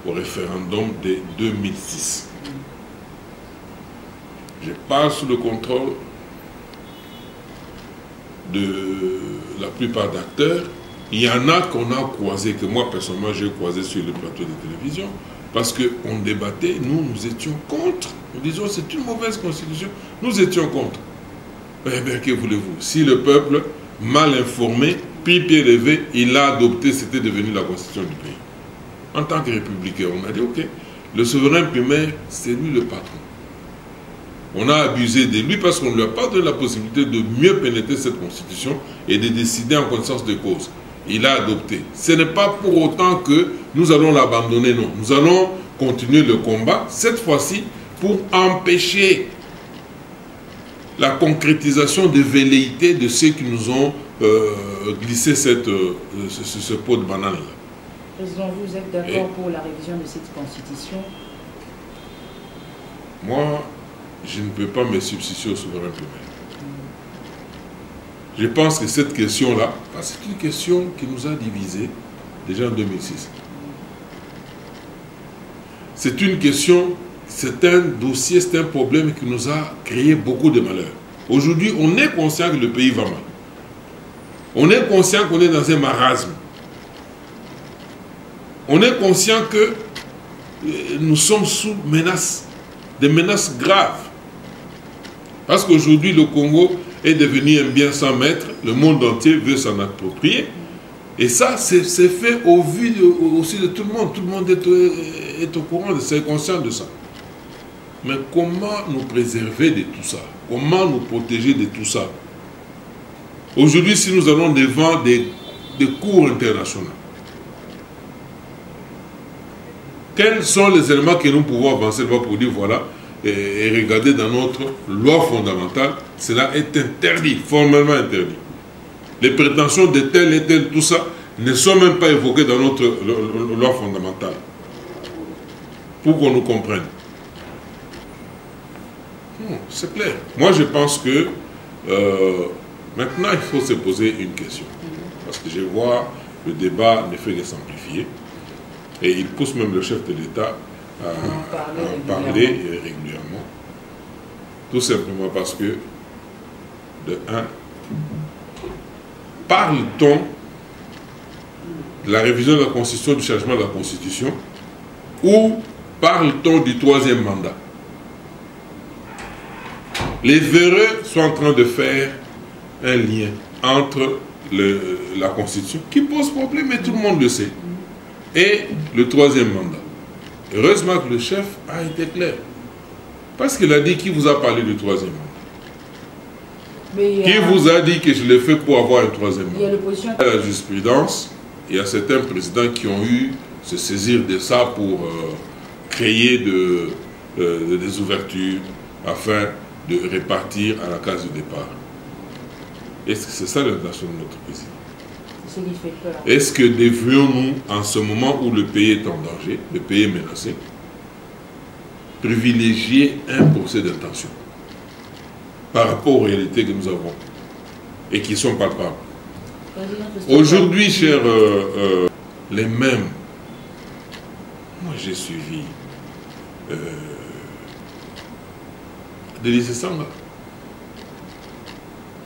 au référendum de 2006. Je parle sous le contrôle de la plupart d'acteurs. Il y en a qu'on a croisé, que moi personnellement j'ai croisé sur le plateau de télévision, parce qu'on débattait, nous étions contre. Nous disions c'est une mauvaise constitution, nous étions contre. Eh bien, que voulez-vous? Si le peuple, mal informé, pris pied levé, il l'a adopté, c'était devenu la constitution du pays. En tant que républicain, on a dit ok, le souverain primaire, c'est lui le patron. On a abusé de lui parce qu'on ne lui a pas donné la possibilité de mieux pénétrer cette constitution et de décider en connaissance de cause. Il a adopté. Ce n'est pas pour autant que nous allons l'abandonner, non. Nous allons continuer le combat, cette fois-ci, pour empêcher la concrétisation des velléités de ceux qui nous ont glissé ce pot de banane-là. Président, vous êtes d'accord pour la révision de cette constitution? Moi, je ne peux pas me substituer au souverain primaire. Je pense que cette question-là, c'est une question qui nous a divisés déjà en 2006. C'est une question, c'est un dossier, c'est un problème qui nous a créé beaucoup de malheur. Aujourd'hui, on est conscient que le pays va mal. On est conscient qu'on est dans un marasme. On est conscient que nous sommes sous menace, des menaces graves. Parce qu'aujourd'hui, le Congo est devenu un bien sans maître, le monde entier veut s'en approprier. Et ça, c'est fait au vu aussi de tout le monde. Tout le monde est au courant, c'est conscient de ça. Mais comment nous préserver de tout ça? Comment nous protéger de tout ça? Aujourd'hui, si nous allons devant des cours internationaux, quels sont les éléments que nous pouvons avancer pour dire voilà, et regarder dans notre loi fondamentale, cela est interdit, formellement interdit. Les prétentions de tel et tel, tout ça, ne sont même pas évoquées dans notre loi fondamentale. Pour qu'on nous comprenne. C'est clair. Moi, je pense que maintenant, il faut se poser une question. Parce que je vois le débat ne fait que s'amplifier. Et il pousse même le chef de l'État à en parler régulièrement. Tout simplement parce que, de un, parle-t-on de la révision de la Constitution, du changement de la Constitution, ou parle-t-on du troisième mandat? Les véreux sont en train de faire un lien entre la Constitution, qui pose problème, et tout le monde le sait, et le troisième mandat. Heureusement que le chef a été clair. Parce qu'il a dit qui vous a parlé du troisième mandat. Qui vous a dit que je l'ai fait pour avoir un troisième mandat? Il y a la jurisprudence, il y a certains présidents qui ont eu se saisir de ça pour créer des ouvertures afin de répartir à la case de départ. Est-ce que c'est ça l'intention de notre président? Est-ce que devrions-nous, en ce moment où le pays est en danger, le pays est menacé, privilégier un procès d'intention par rapport aux réalités que nous avons et qui sont palpables? Aujourd'hui, chers, les mêmes, moi j'ai suivi Délice Sanga.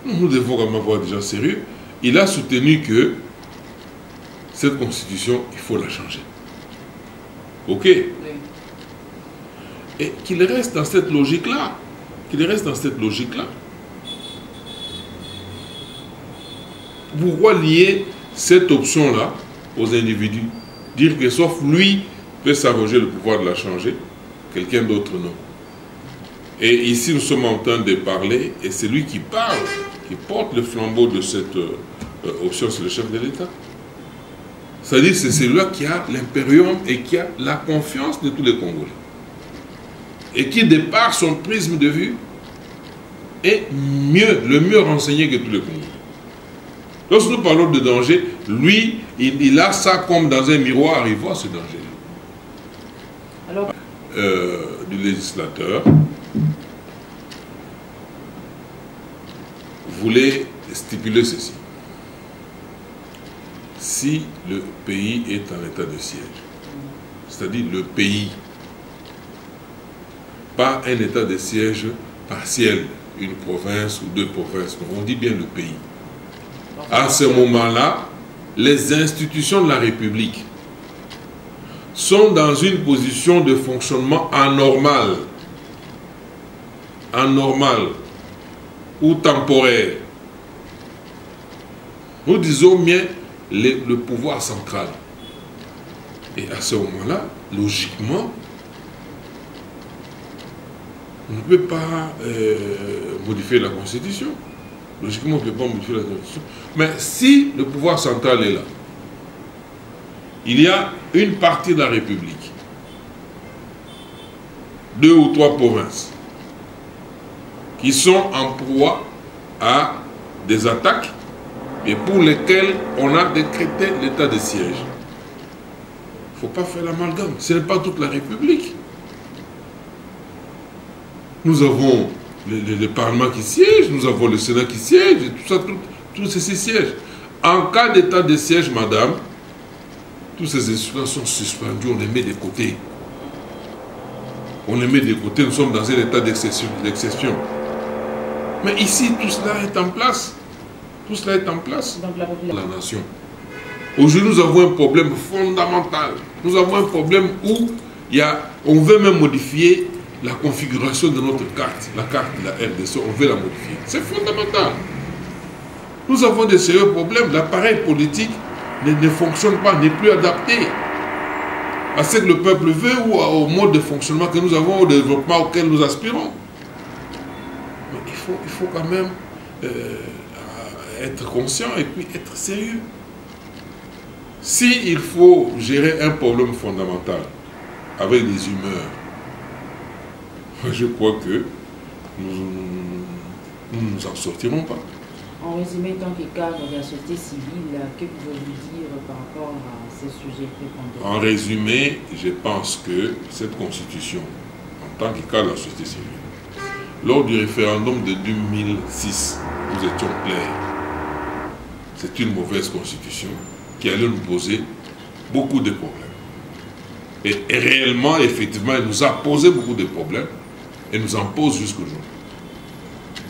Nous devons quand même avoir des gens sérieux. Il a soutenu que cette constitution, il faut la changer. Ok? Oui. Et qu'il reste dans cette logique-là. Qu'il reste dans cette logique-là. Pourquoi lier cette option-là aux individus? Dire que sauf lui peut s'arroger le pouvoir de la changer, quelqu'un d'autre non. Et ici, nous sommes en train de parler, et c'est lui qui parle, qui porte le flambeau de cette option, c'est le chef de l'État. C'est-à-dire que c'est celui-là qui a l'impérium et qui a la confiance de tous les Congolais. Et qui, de par son prisme de vue, est le mieux renseigné que tous les Congolais. Lorsque nous parlons de danger, lui, il a ça comme dans un miroir, il voit ce danger-là. Alors, du législateur voulait stipuler ceci. Si le pays est en état de siège, c'est-à-dire le pays. Pas un état de siège partiel, une province ou deux provinces. On dit bien le pays. À ce moment-là, les institutions de la République sont dans une position de fonctionnement anormale, ou temporaire. Nous disons bien le pouvoir central. Et à ce moment-là, logiquement, on ne peut pas modifier la Constitution. Logiquement, on ne peut pas modifier la Constitution. Mais si le pouvoir central est là, il y a une partie de la République, 2 ou 3 provinces, qui sont en proie à des attaques et pour lesquelles on a décrété l'état de siège. Il ne faut pas faire l'amalgame. Ce n'est pas toute la République. Nous avons le Parlement qui siège, nous avons le Sénat qui siège, et tout ça, tous ces sièges. En cas d'état de siège, madame, tous ces institutions sont suspendus, on les met de côté. On les met de côté, nous sommes dans un état d'exception. Mais ici, tout cela est en place. Tout cela est en place. Donc, la nation. Aujourd'hui, nous avons un problème fondamental. Nous avons un problème où on veut même modifier la configuration de notre carte. La carte de la RDC, on veut la modifier. C'est fondamental. Nous avons des sérieux problèmes. L'appareil politique ne fonctionne pas, n'est plus adapté à ce que le peuple veut ou au mode de fonctionnement que nous avons, au développement auquel nous aspirons. Mais il faut quand même être conscient et puis être sérieux. S'il faut gérer un problème fondamental avec des humeurs, je crois que nous ne nous en sortirons pas. En résumé, tant que cadre de la société civile, que pouvez-vous dire par rapport à ces sujets prépondérants? En résumé, je pense que cette constitution, en tant que cadre de la société civile, lors du référendum de 2006, nous étions clairs. C'est une mauvaise constitution qui allait nous poser beaucoup de problèmes. Et réellement, effectivement, elle nous a posé beaucoup de problèmes et nous en pose jusqu'aujourd'hui.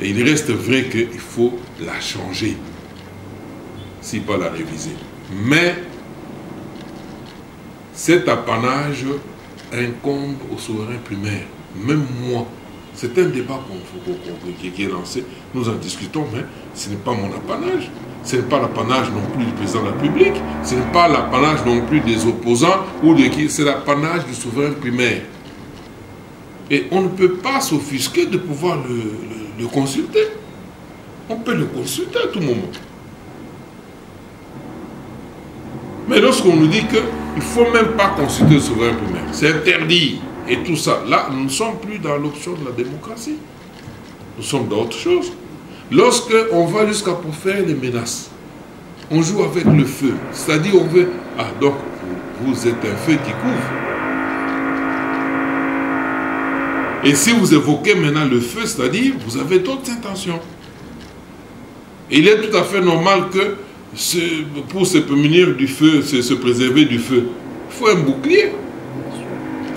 Et il reste vrai qu'il faut la changer, si pas la réviser. Mais cet apanage incombe au souverain primaire. Même moi, c'est un débat qui est lancé. Nous en discutons, mais ce n'est pas mon apanage. Ce n'est pas l'apanage non plus du président de la République. Ce n'est pas l'apanage non plus des opposants ou de qui. C'est l'apanage du souverain primaire. Et on ne peut pas s'offusquer de pouvoir le consulter. On peut le consulter à tout moment. Mais lorsqu'on nous dit qu'il ne faut même pas consulter le souverain primaire, c'est interdit, et tout ça, là, nous ne sommes plus dans l'option de la démocratie. Nous sommes dans autre chose. Lorsqu'on va jusqu'à pour faire les menaces, on joue avec le feu. C'est-à-dire, on veut... Ah, donc, vous êtes un feu qui couvre. Et si vous évoquez maintenant le feu, c'est-à-dire, vous avez d'autres intentions. Il est tout à fait normal que, pour se prémunir du feu, se préserver du feu, il faut un bouclier.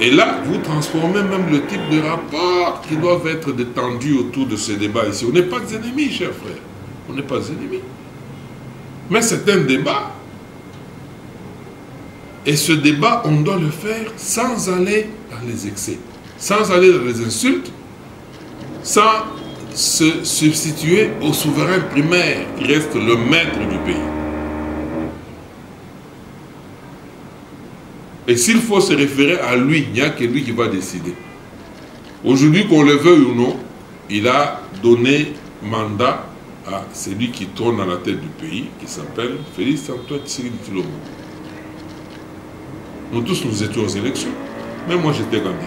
Et là, vous transformez même le type de rapport qui doivent être détendus autour de ce débat ici. On n'est pas des ennemis, chers frères. On n'est pas des ennemis. Mais c'est un débat. Et ce débat, on doit le faire sans aller dans les excès, sans aller dans les insultes, sans se substituer au souverain primaire qui reste le maître du pays. Et s'il faut se référer à lui, il n'y a que lui qui va décider. Aujourd'hui, qu'on le veuille ou non, il a donné mandat à celui qui trône à la tête du pays, qui s'appelle Félix Antoine Tshisekedi Tshilombo. Nous tous, nous étions aux élections. Même moi, j'étais candidat.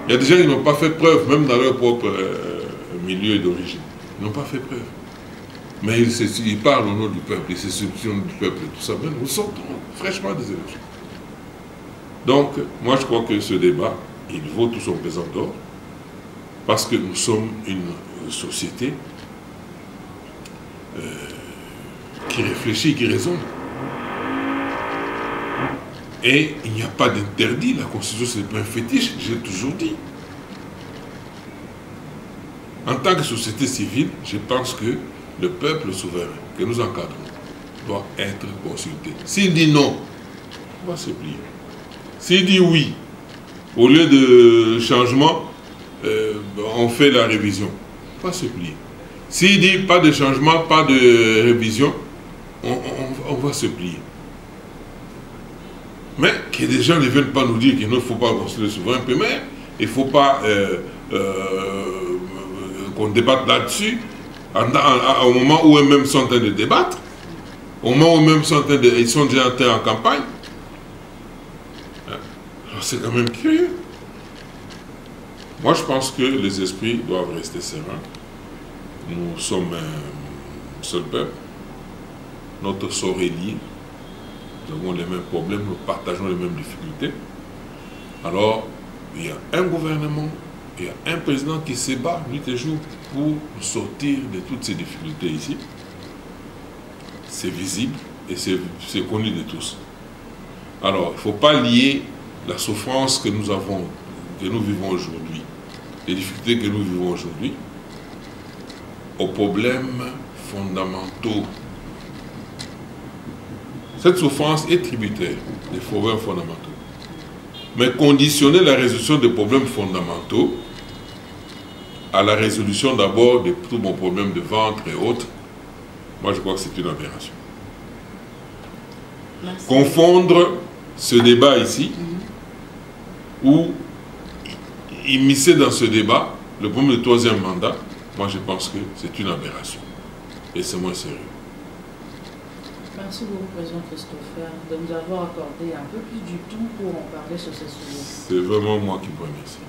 Il y a des gens qui n'ont pas fait preuve, même dans leur propre milieu d'origine. Ils n'ont pas fait preuve. Mais ils parlent au nom du peuple, ils se substituent du peuple et tout ça. Mais nous sortons fraîchement des élections. Donc, moi je crois que ce débat, il vaut tout son pesant d'or, parce que nous sommes une société qui réfléchit, qui raisonne. Et il n'y a pas d'interdit. La Constitution, ce n'est pas un fétiche, j'ai toujours dit. En tant que société civile, je pense que le peuple souverain que nous encadrons doit être consulté. S'il dit non, on va se plier. S'il dit oui, au lieu de changement, on fait la révision. On va se plier. S'il dit pas de changement, pas de révision, on va se plier. Mais que des gens ne viennent pas nous dire qu'il ne faut pas consulter le souverain primaire, il ne faut pas qu'on débatte là-dessus, au moment où eux-mêmes sont en train de débattre, au moment où eux-mêmes sont ils sont déjà entrés en campagne. Alors c'est quand même curieux. Moi je pense que les esprits doivent rester sereins. Nous sommes un seul peuple. Notre sort est lié. Nous avons les mêmes problèmes, nous partageons les mêmes difficultés. Alors, il y a un gouvernement, il y a un président qui se bat nuit et jour pour sortir de toutes ces difficultés ici. C'est visible et c'est connu de tous. Alors, il ne faut pas lier la souffrance que nous avons, que nous vivons aujourd'hui, les difficultés que nous vivons aujourd'hui, aux problèmes fondamentaux. Cette souffrance est tributaire des problèmes fondamentaux. Mais conditionner la résolution des problèmes fondamentaux à la résolution d'abord de tous mon problème de ventre et autres, moi je crois que c'est une aberration. Merci. Confondre ce débat ici, ou immiscer dans ce débat le problème du troisième mandat, moi je pense que c'est une aberration. Et c'est moins sérieux. Merci beaucoup, Président Christopher, de nous avoir accordé un peu plus du temps pour en parler sur ces sujets. C'est vraiment moi qui vous remercie.